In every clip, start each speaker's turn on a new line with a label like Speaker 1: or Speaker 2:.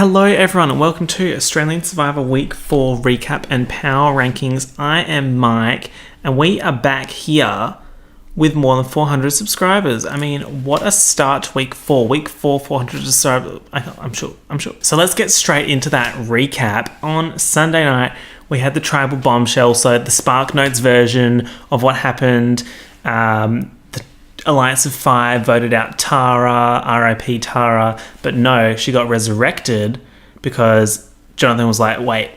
Speaker 1: Hello everyone and welcome to Australian Survivor Week 4 recap and power rankings. I am Mike and we are back here with more than 400 subscribers. I mean, what a start to week 4. Week 4, 400 subscribers. I'm sure. So let's get straight into that recap. On Sunday night, we had the tribal bombshell, so the Spark Notes version of what happened. Alliance of Five voted out Tara, RIP Tara, but no, she got resurrected because Jonathan was like, wait,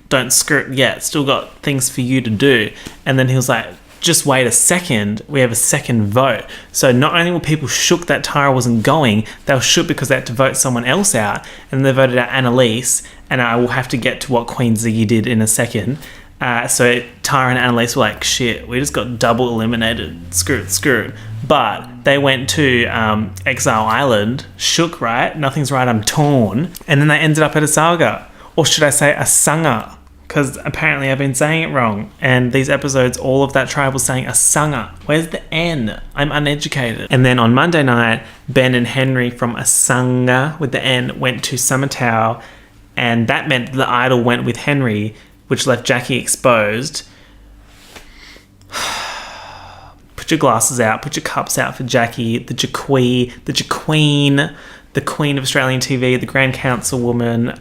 Speaker 1: don't screw it yet, still got things for you to do. And then he was like, just wait a second, we have a second vote. So not only were people shook that Tara wasn't going, they were shook because they had to vote someone else out, and they voted out Annalise, and I will have to get to what Queen Ziggy did in a second. So Tara and Annalise were like, shit, we just got double eliminated. Screwed. But they went to Exile Island, shook, right? Nothing's right, I'm torn. And then they ended up at Asaga. Or should I say Asanga? Because apparently I've been saying it wrong. And these episodes, all of that tribe was saying Asanga. Where's the N? I'm uneducated. And then on Monday night, Ben and Henry from Asanga with the N went to Summertown. And that meant the idol went with Henry, which left Jackie exposed. Put your glasses out, put your cups out for Jackie, the Jaqueen, the Queen of Australian TV, the Grand Councilwoman.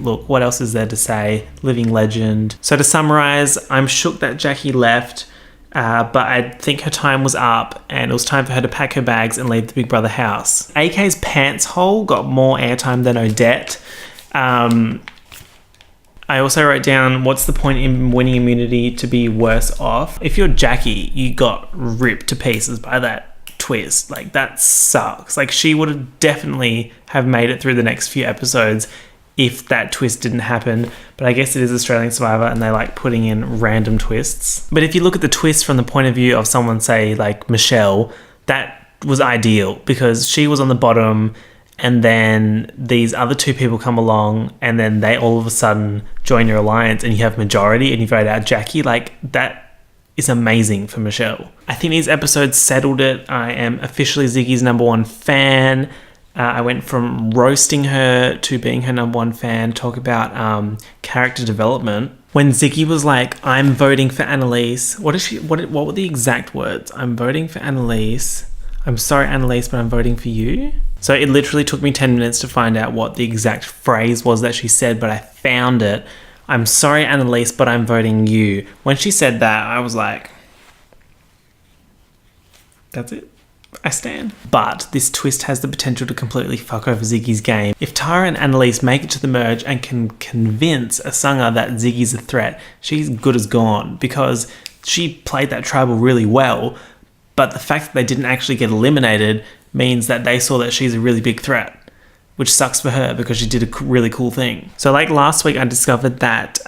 Speaker 1: Look, what else is there to say? Living legend. So to summarise, I'm shook that Jackie left, but I think her time was up and it was time for her to pack her bags and leave the Big Brother house. AK's pants hole got more airtime than Odette. I also wrote down, what's the point in winning immunity to be worse off? If you're Jackie, you got ripped to pieces by that twist. Like, that sucks. Like, she would have definitely have made it through the next few episodes if that twist didn't happen. But I guess it is Australian Survivor and they like putting in random twists. But if you look at the twist from the point of view of someone, say, like Michelle, that was ideal because she was on the bottom and then these other two people come along and then they all of a sudden join your alliance and you have majority and you vote out Jackie. Like, that is amazing for Michelle. I think these episodes settled it. I am officially Ziggy's #1 fan. I went from roasting her to being her #1 fan. Talk about character development. When Ziggy was like, I'm voting for Annalise. What were the exact words? I'm voting for Annalise. I'm sorry, Annalise, but I'm voting for you. So it literally took me 10 minutes to find out what the exact phrase was that she said, but I found it. I'm sorry, Annalise, but I'm voting you. When she said that, I was like, that's it. I stand. But this twist has the potential to completely fuck over Ziggy's game. If Tara and Annalise make it to the merge and can convince Asanga that Ziggy's a threat, she's good as gone because she played that tribal really well. But the fact that they didn't actually get eliminated means that they saw that she's a really big threat, which sucks for her because she did a really cool thing. So like last week, I discovered that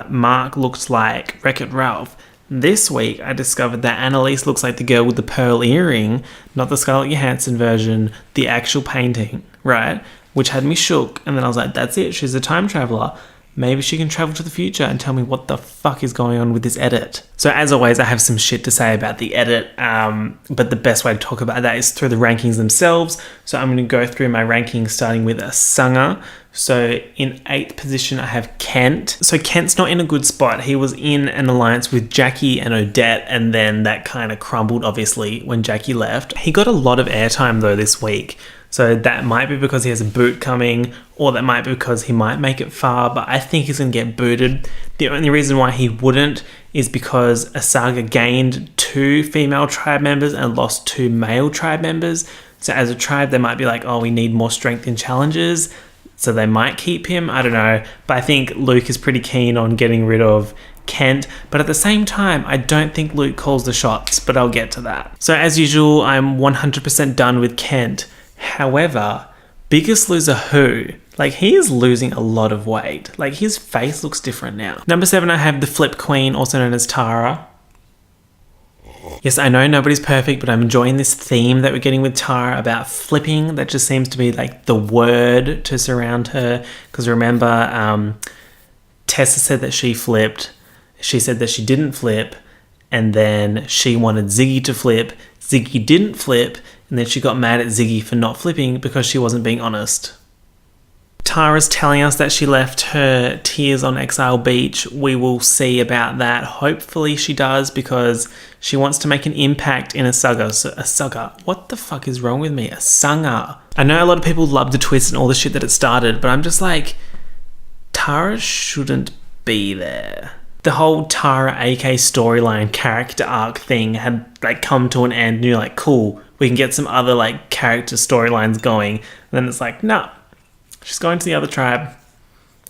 Speaker 1: Mark looked like Wreck-It Ralph. This week, I discovered that Annalise looks like the girl with the pearl earring, not the Scarlett Johansson version, the actual painting, right? Which had me shook. And then I was like, that's it. She's a time traveler. Maybe she can travel to the future and tell me what the fuck is going on with this edit. So as always, I have some shit to say about the edit, but the best way to talk about that is through the rankings themselves. So I'm going to go through my rankings starting with Asanga. So in 8th position, I have Kent. So Kent's not in a good spot. He was in an alliance with Jackie and Odette, and then that kind of crumbled, obviously, when Jackie left. He got a lot of airtime, though, this week. So that might be because he has a boot coming, or that might be because he might make it far, but I think he's going to get booted. The only reason why he wouldn't is because Asaga gained 2 female tribe members and lost 2 male tribe members. So as a tribe, they might be like, oh, we need more strength in challenges, so they might keep him. I don't know. But I think Luke is pretty keen on getting rid of Kent, but at the same time, I don't think Luke calls the shots, but I'll get to that. So as usual, I'm 100% done with Kent. However, Biggest Loser who? Like, he is losing a lot of weight. Like, his face looks different now. Number 7, I have the Flip Queen, also known as Tara. Yes, I know nobody's perfect, but I'm enjoying this theme that we're getting with Tara about flipping. That just seems to be like the word to surround her. Because remember, Tessa said that she flipped. She said that she didn't flip. And then she wanted Ziggy to flip. Ziggy didn't flip. And then she got mad at Ziggy for not flipping because she wasn't being honest. Tara's telling us that she left her Tears on Exile Beach. We will see about that. Hopefully she does, because she wants to make an impact in a saga. So, a saga. What the fuck is wrong with me? A saga. I know a lot of people love the twist and all the shit that it started, but I'm just like, Tara shouldn't be there. The whole Tara AK storyline character arc thing had like come to an end, and you're like, cool, we can get some other like character storylines going. And then it's like, nah, she's going to the other tribe.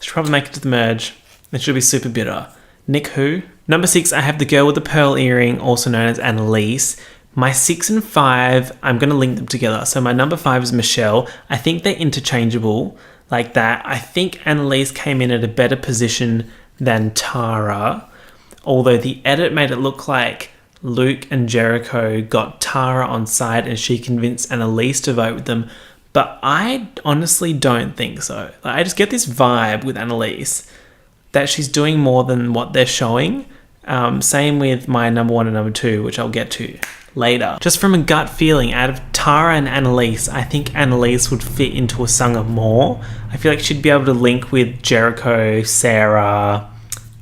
Speaker 1: She'll probably make it to the merge. And she'll be super bitter. Nick who? Number 6, I have the girl with the pearl earring, also known as Annalise. My 6 and 5, I'm going to link them together. So my number 5 is Michelle. I think they're interchangeable like that. I think Annalise came in at a better position than Tara. Although the edit made it look like Luke and Jericho got Tara on side and she convinced Annalise to vote with them. But I honestly don't think so. I just get this vibe with Annalise that she's doing more than what they're showing. Same with my number 1 and number 2, which I'll get to later. Just from a gut feeling, out of Tara and Annalise, I think Annalise would fit into a Sangha more. I feel like she'd be able to link with Jericho, Sarah,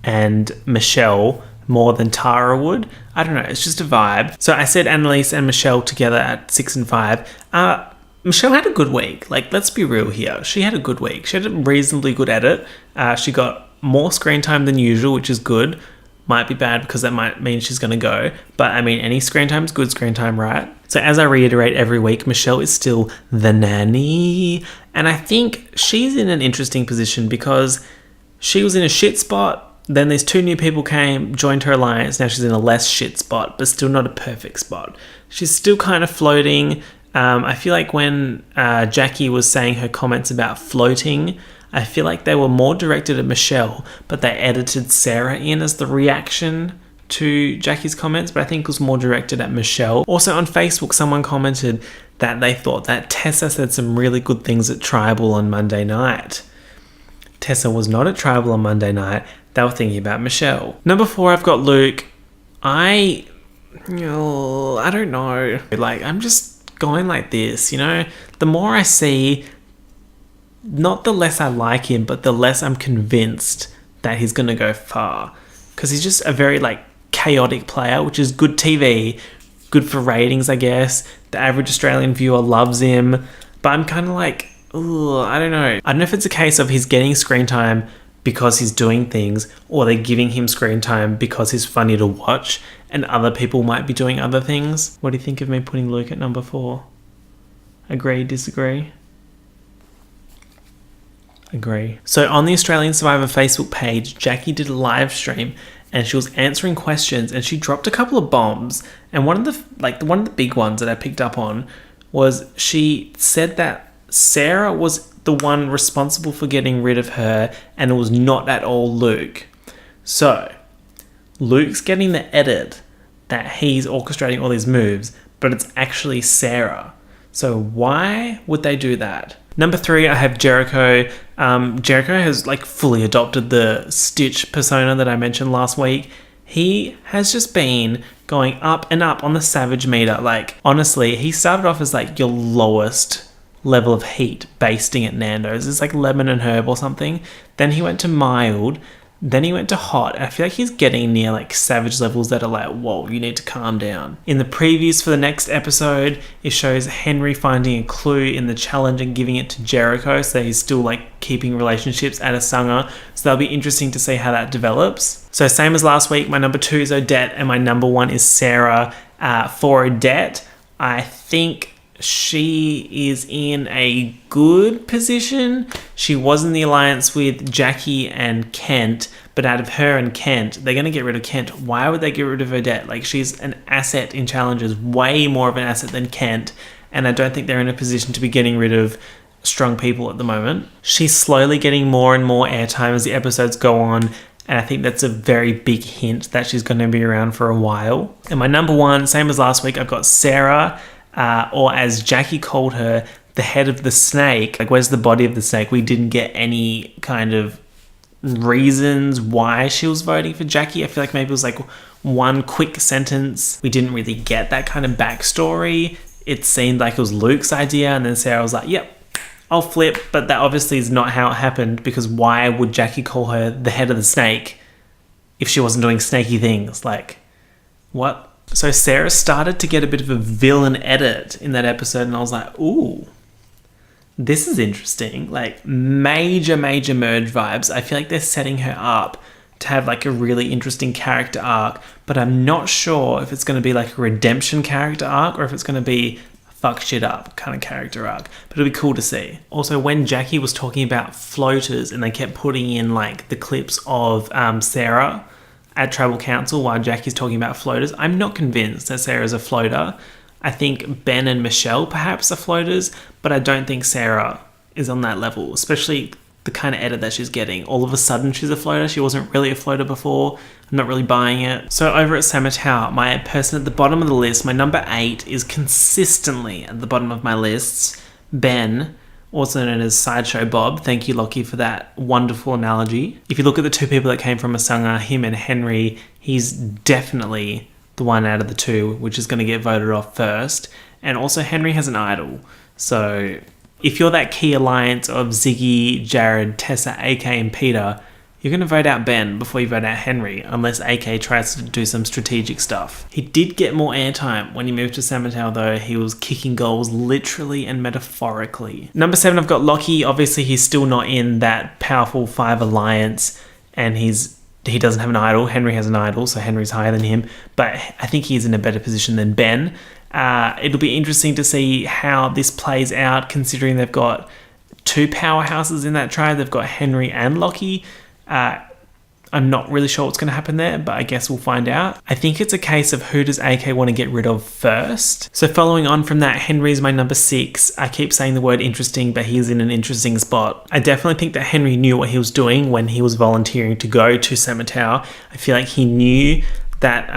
Speaker 1: and Michelle more than Tara would. I don't know, it's just a vibe. So I said Annalise and Michelle together at 6 and 5. Michelle had a good week. Like, let's be real here. She had a good week. She had a reasonably good edit. She got more screen time than usual, which is good. Might be bad because that might mean she's going to go. But, I mean, any screen time is good screen time, right? So, as I reiterate every week, Michelle is still the nanny. And I think she's in an interesting position because she was in a shit spot. Then these 2 new people came, joined her alliance. Now she's in a less shit spot, but still not a perfect spot. She's still kind of floating. I feel like when Jackie was saying her comments about floating, I feel like they were more directed at Michelle, but they edited Sarah in as the reaction to Jackie's comments, but I think it was more directed at Michelle. Also on Facebook, someone commented that they thought that Tessa said some really good things at Tribal on Monday night. Tessa was not at Tribal on Monday night. They were thinking about Michelle. Number 4, I've got Luke. I don't know. Like, I'm just going like this, you know? The more I see, not the less I like him, but the less I'm convinced that he's going to go far. Because he's just a very, like, chaotic player, which is good TV, good for ratings, I guess. The average Australian viewer loves him. But I'm kind of like, I don't know. I don't know if it's a case of he's getting screen time because he's doing things, or they're giving him screen time because he's funny to watch and other people might be doing other things. What do you think of me putting Luke at number 4? Agree, disagree? Agree. So on the Australian Survivor Facebook page, Jackie did a live stream and she was answering questions and she dropped a couple of bombs. And one of the big ones that I picked up on was she said that Sarah was the one responsible for getting rid of her and it was not at all Luke. So Luke's getting the edit that he's orchestrating all these moves, but it's actually Sarah. So why would they do that? Number 3, I have Jericho. Jericho has like fully adopted the Stitch persona that I mentioned last week. He has just been going up and up on the Savage meter. Like, honestly, he started off as like your lowest level of heat basting at Nando's. It's like lemon and herb or something. Then he went to mild. Then he went to hot. I feel like he's getting near like Savage levels that are like, whoa, you need to calm down. In the previews for the next episode, it shows Henry finding a clue in the challenge and giving it to Jericho. So he's still like keeping relationships at a Sangha. So that'll be interesting to see how that develops. So same as last week, my number 2 is Odette and my number 1 is Sarah. For Odette, I think she is in a good position. She was in the alliance with Jackie and Kent, but out of her and Kent, they're going to get rid of Kent. Why would they get rid of Odette? Like, she's an asset in challenges, way more of an asset than Kent, and I don't think they're in a position to be getting rid of strong people at the moment. She's slowly getting more and more airtime as the episodes go on, and I think that's a very big hint that she's going to be around for a while. And my number 1, same as last week, I've got Sarah, or as Jackie called her, the head of the snake. Like, where's the body of the snake? We didn't get any kind of reasons why she was voting for Jackie. I feel like maybe it was like one quick sentence. We didn't really get that kind of backstory. It seemed like it was Luke's idea, and then Sarah was like, yep, I'll flip, but that obviously is not how it happened, because why would Jackie call her the head of the snake if she wasn't doing snaky things? Like, what? So Sarah started to get a bit of a villain edit in that episode, and I was like, ooh, this is interesting. Like, major merge vibes. I feel like they're setting her up to have like a really interesting character arc, but I'm not sure if it's going to be like a redemption character arc or if it's going to be fuck shit up kind of character arc, but it'll be cool to see. Also, when Jackie was talking about floaters and they kept putting in like the clips of Sarah at Tribal Council while Jackie's talking about floaters, I'm not convinced that Sarah's a floater. I think Ben and Michelle perhaps are floaters, but I don't think Sarah is on that level, especially the kind of edit that she's getting. All of a sudden she's a floater. She wasn't really a floater before. I'm not really buying it. So over at Samatau, my person at the bottom of the list, my number 8, is consistently at the bottom of my lists. Ben, also known as Sideshow Bob. Thank you, Lockie, for that wonderful analogy. If you look at the two people that came from Masanga, him and Henry, he's definitely the one out of the two which is going to get voted off first. And also Henry has an idol. So if you're that key alliance of Ziggy, Jared, Tessa, AK and Peter, you're going to vote out Ben before you vote out Henry, unless AK tries to do some strategic stuff. He did get more airtime when he moved to Samatau, though. He was kicking goals literally and metaphorically. Number 7, I've got Lockie. Obviously, he's still not in that powerful 5 alliance, and he doesn't have an idol. Henry has an idol, so Henry's higher than him, but I think he's in a better position than Ben. It'll be interesting to see how this plays out, considering they've got 2 powerhouses in that tribe. They've got Henry and Lockie. I'm not really sure what's going to happen there, but I guess we'll find out. I think it's a case of who does AK want to get rid of first. So following on from that, Henry's my number 6. I keep saying the word interesting, but he's in an interesting spot. I definitely think that Henry knew what he was doing when he was volunteering to go to Samatau. I feel like he knew that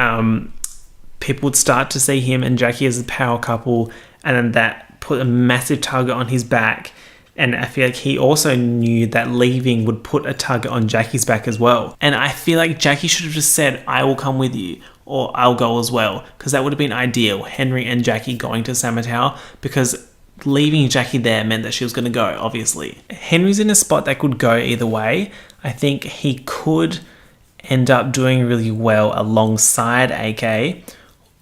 Speaker 1: people would start to see him and Jackie as a power couple, and then that put a massive target on his back. And I feel like he also knew that leaving would put a target on Jackie's back as well. And I feel like Jackie should have just said, I will come with you, or I'll go as well, because that would have been ideal. Henry and Jackie going to Samatau, because leaving Jackie there meant that she was going to go, obviously. Henry's in a spot that could go either way. I think he could end up doing really well alongside AK,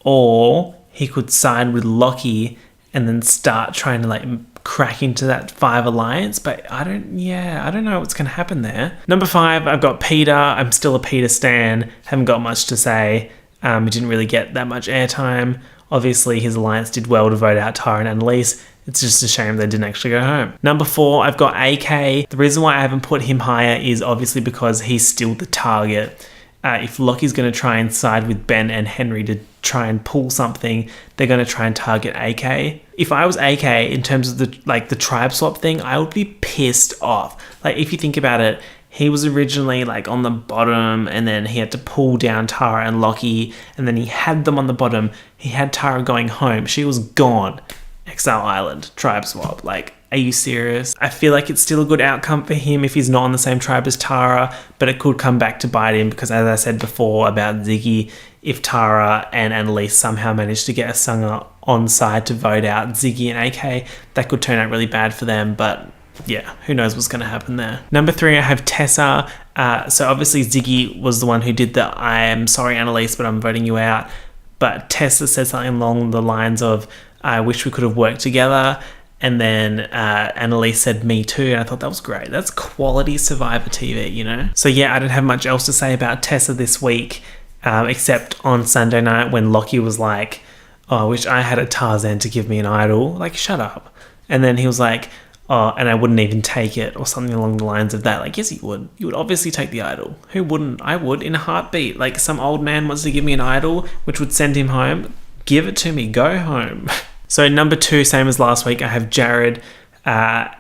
Speaker 1: or he could side with Lockie and then start trying to like crack into that 5 alliance, but I don't know what's going to happen there. Number 5, I've got Peter. I'm still a Peter stan. Haven't got much to say. He didn't really get that much airtime. Obviously, his alliance did well to vote out Tara and Annalise. It's just a shame they didn't actually go home. Number 4, I've got AK. The reason why I haven't put him higher is obviously because he's still the target. If Lockie's going to try and side with Ben and Henry to try and pull something, they're going to try and target AK. If I was AK, in terms of the tribe swap thing, I would be pissed off. Like, if you think about it, he was originally like on the bottom, and then he had to pull down Tara and Lockie, and then he had them on the bottom. He had Tara going home. She was gone. Exile Island, tribe swap. Like, are you serious? I feel like it's still a good outcome for him if he's not on the same tribe as Tara, but it could come back to bite him, because as I said before about Ziggy, if Tara and Annalise somehow manage to get a Sangha on side to vote out Ziggy and AK, that could turn out really bad for them, but yeah, who knows what's going to happen there. Number 3, I have Tessa. So obviously Ziggy was the one who did the I am sorry Annalise, but I'm voting you out. But Tessa said something along the lines of, I wish we could have worked together. And then Annalise said, me too. And I thought that was great. That's quality Survivor TV, you know? So yeah, I don't have much else to say about Tessa this week, except on Sunday night when Lockie was like, oh, I wish I had a Tarzan to give me an idol. Like, shut up. And then he was like, oh, and I wouldn't even take it, or something along the lines of that. Like, yes, you would. You would obviously take the idol. Who wouldn't? I would, in a heartbeat. Like, some old man wants to give me an idol, which would send him home. Give it to me. Go home. So number 2, same as last week, I have Jared. I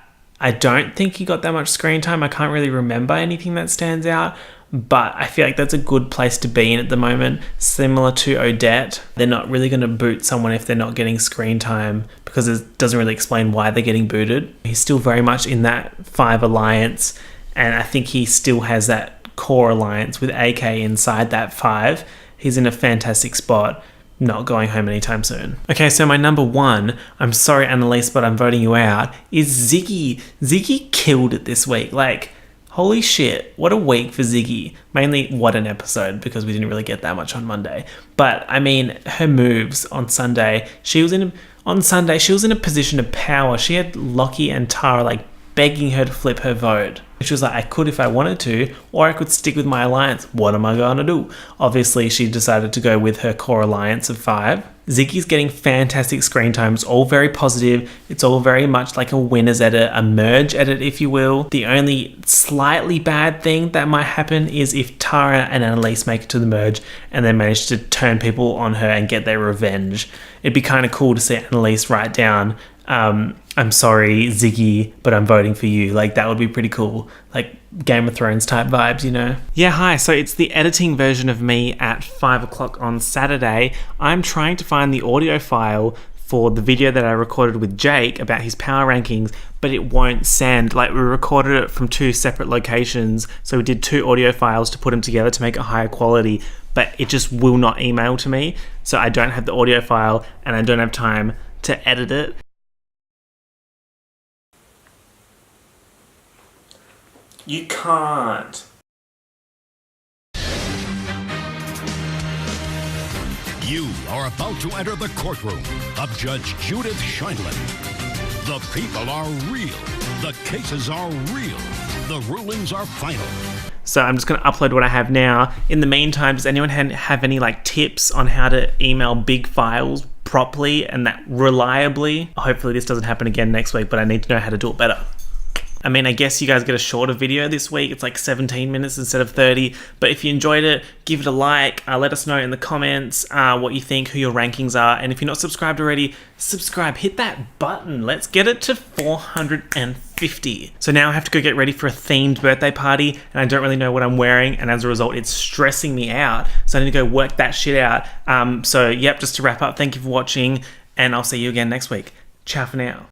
Speaker 1: don't think he got that much screen time. I can't really remember anything that stands out, but I feel like that's a good place to be in at the moment. Similar to Odette, they're not really going to boot someone if they're not getting screen time, because it doesn't really explain why they're getting booted. He's still very much in that 5 alliance, and I think he still has that core alliance with AK inside that 5. He's in a fantastic spot. not going home anytime soon. Okay, so my number one, I'm sorry Annalise, but I'm voting you out, is Ziggy. Ziggy killed it this week. Like, holy shit, what a week for Ziggy. Mainly, what an episode, because we didn't really get that much on Monday. But, I mean, her moves on Sunday, she was in a position of power. She had Lockie and Tara, like, begging her to flip her vote. She was like, I could if I wanted to, or I could stick with my alliance. What am I going to do? Obviously, she decided to go with her core alliance of 5. Ziggy's getting fantastic screen time. It's all very positive. It's all very much like a winner's edit, a merge edit, if you will. The only slightly bad thing that might happen is if Tara and Annalise make it to the merge and they manage to turn people on her and get their revenge. It'd be kind of cool to see Annalise write down, I'm sorry, Ziggy, but I'm voting for you. Like, that would be pretty cool. Like, Game of Thrones type vibes, you know? Yeah, hi. So it's the editing version of me at 5 o'clock on Saturday. I'm trying to find the audio file for the video that I recorded with Jake about his power rankings, but it won't send. Like, we recorded it from 2 separate locations, so we did 2 audio files to put them together to make it higher quality, but it just will not email to me. So I don't have the audio file, and I don't have time to edit it. You can't.
Speaker 2: You are about to enter the courtroom of Judge Judith Sheindlin. The people are real. The cases are real. The rulings are final.
Speaker 1: So I'm just going to upload what I have now. In the meantime, does anyone have any like tips on how to email big files properly and that reliably? Hopefully this doesn't happen again next week, but I need to know how to do it better. I mean, I guess you guys get a shorter video this week. It's like 17 minutes instead of 30. But if you enjoyed it, give it a like. Let us know in the comments what you think, who your rankings are. And if you're not subscribed already, subscribe. Hit that button. Let's get it to 450. So now I have to go get ready for a themed birthday party. And I don't really know what I'm wearing. And as a result, it's stressing me out. So I need to go work that shit out. So, yep, just to wrap up, thank you for watching. And I'll see you again next week. Ciao for now.